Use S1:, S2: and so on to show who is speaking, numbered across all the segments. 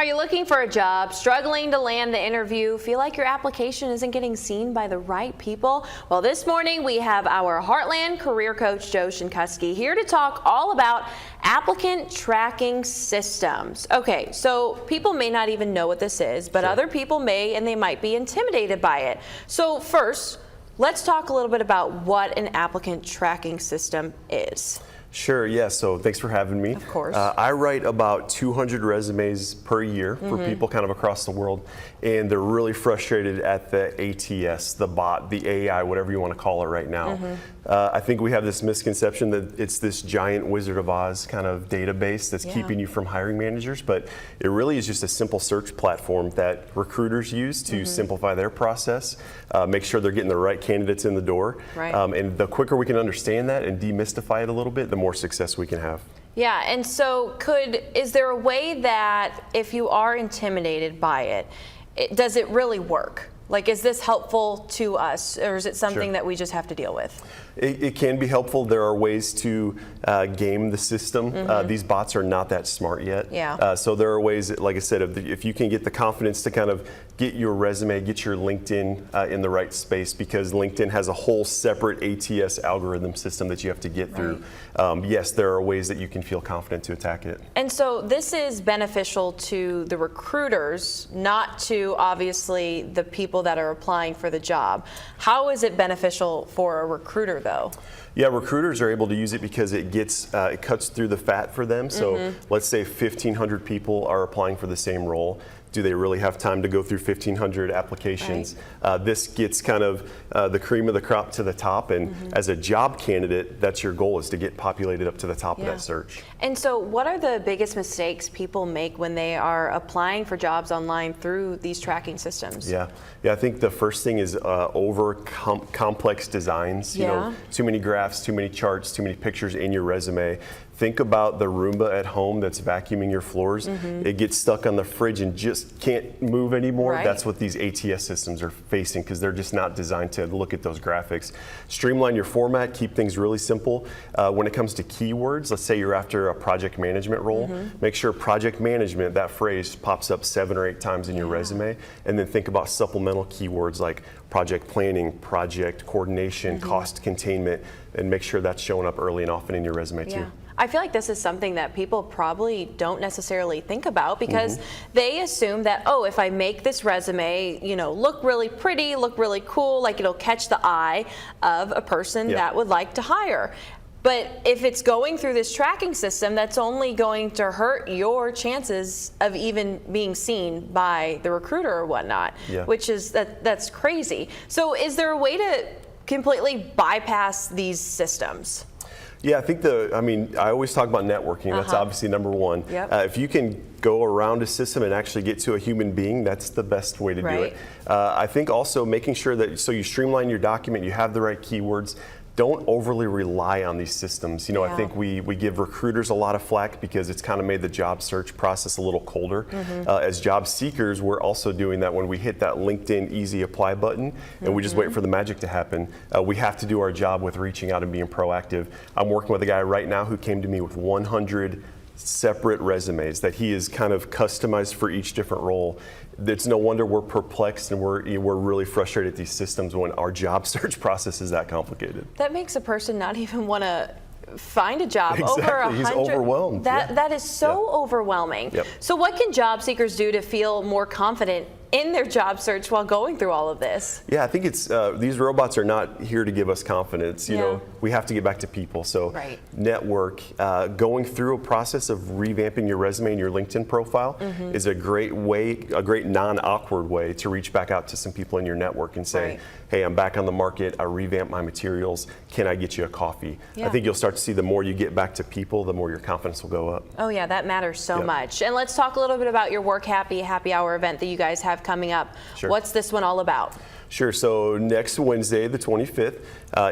S1: Are you looking for a job, struggling to land the interview, feel like your application isn't getting seen by the right people? Well, this morning we have our Heartland career coach, Joe Shinkuski, here to talk all about applicant tracking systems. Okay, so people may not even know what this is, but other people may, and they might be intimidated by it. So first, let's talk a little bit about what an applicant tracking system is.
S2: Sure, yeah, so thanks for having me.
S1: Of course.
S2: I write about 200 resumes per year for people kind of across the world, and they're really frustrated at the ATS, the bot, the AI, whatever you want to call it right now. I think we have this misconception that it's this giant Wizard of Oz kind of database that's keeping you from hiring managers, but it really is just a simple search platform that recruiters use to simplify their process, make sure they're getting the right candidates in the door.
S1: Right.
S2: And the quicker we can understand that and demystify it a little bit, the more success we can have.
S1: Yeah, and so is there a way that if you are intimidated by it, does it really work? Like, is this helpful to us, or is it something that we just have to deal with?
S2: It can be helpful. There are ways to game the system. These bots are not that smart yet.
S1: Yeah.
S2: So there are ways, that, like I said, if you can get the confidence to kind of get your resume, get your LinkedIn in the right space, because LinkedIn has a whole separate ATS algorithm system that you have to get through. Yes, there are ways that you can feel confident to attack it.
S1: And so this is beneficial to the recruiters, not to obviously the people that are applying for the job. How is it beneficial for a recruiter though?
S2: Yeah, recruiters are able to use it because it cuts through the fat for them. So let's say 1,500 people are applying for the same role. Do they really have time to go through 1,500 applications? Right. This gets kind of the cream of the crop to the top, and as a job candidate, that's your goal, is to get populated up to the top of that search.
S1: And so what are the biggest mistakes people make when they are applying for jobs online through these tracking systems?
S2: Yeah, I think the first thing is complex designs. You know, too many graphs, too many charts, too many pictures in your resume. Think about the Roomba at home that's vacuuming your floors. It gets stuck on the fridge and just can't move anymore.
S1: Right.
S2: That's what these ATS systems are facing, because they're just not designed to look at those graphics. Streamline your format, keep things really simple. When it comes to keywords, let's say you're after a project management role, make sure project management, that phrase, pops up 7 or 8 times in your resume, and then think about supplemental keywords like project planning, project coordination, cost containment, and make sure that's showing up early and often in your resume too.
S1: I feel like this is something that people probably don't necessarily think about, because they assume that, oh, if I make this resume, you know, look really pretty, look really cool, like it'll catch the eye of a person that would like to hire. But if it's going through this tracking system, that's only going to hurt your chances of even being seen by the recruiter or whatnot, which is, that's crazy. So is there a way to completely bypass these systems?
S2: Yeah, I think I always talk about networking. That's obviously number one. If you can go around a system and actually get to a human being, that's the best way to do it. I think also making sure that, so you streamline your document, you have the right keywords. Don't overly rely on these systems. You know, I think we give recruiters a lot of flack because it's kind of made the job search process a little colder. As job seekers, we're also doing that when we hit that LinkedIn easy apply button and we just wait for the magic to happen. We have to do our job with reaching out and being proactive. I'm working with a guy right now who came to me with 100 separate resumes that he is kind of customized for each different role. It's no wonder we're perplexed and we're really frustrated at these systems when our job search process is that complicated.
S1: That makes a person not even want to find a job.
S2: Exactly.
S1: Over 100.
S2: He's overwhelmed.
S1: That is so overwhelming. So what can job seekers do to feel more confident in their job search while going through all of this?
S2: Yeah, I think it's these robots are not here to give us confidence. You know, we have to get back to people. So network, going through a process of revamping your resume and your LinkedIn profile is a great way, a great non-awkward way to reach back out to some people in your network and say, hey, I'm back on the market, I revamped my materials, can I get you a coffee? I think you'll start to see the more you get back to people, the more your confidence will go up.
S1: Oh yeah, that matters so much. And let's talk a little bit about your Work Happy Happy Hour event that you guys have coming up. What's this one all about?
S2: Sure. So next Wednesday, the 25th,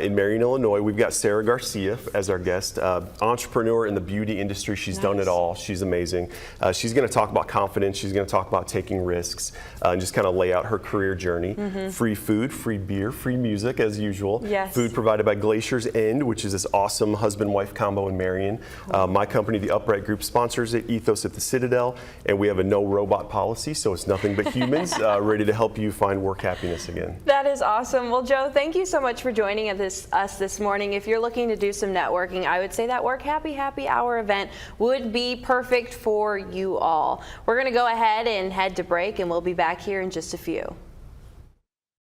S2: in Marion, Illinois, we've got Sarah Garcia as our guest, entrepreneur in the beauty industry. She's done it all. She's amazing. She's going to talk about confidence. She's going to talk about taking risks and just kind of lay out her career journey. Free food, free beer, free music as usual.
S1: Yes.
S2: Food provided by Glacier's End, which is this awesome husband-wife combo in Marion. My company, the Upright Group, sponsors it, Ethos at the Citadel, and we have a no robot policy, so it's nothing but humans ready to help you find work happiness again.
S1: That is awesome. Well, Joe, thank you so much for joining us this morning. If you're looking to do some networking, I would say that Work Happy Happy Hour event would be perfect for you all. We're going to go ahead and head to break, and we'll be back here in just a few.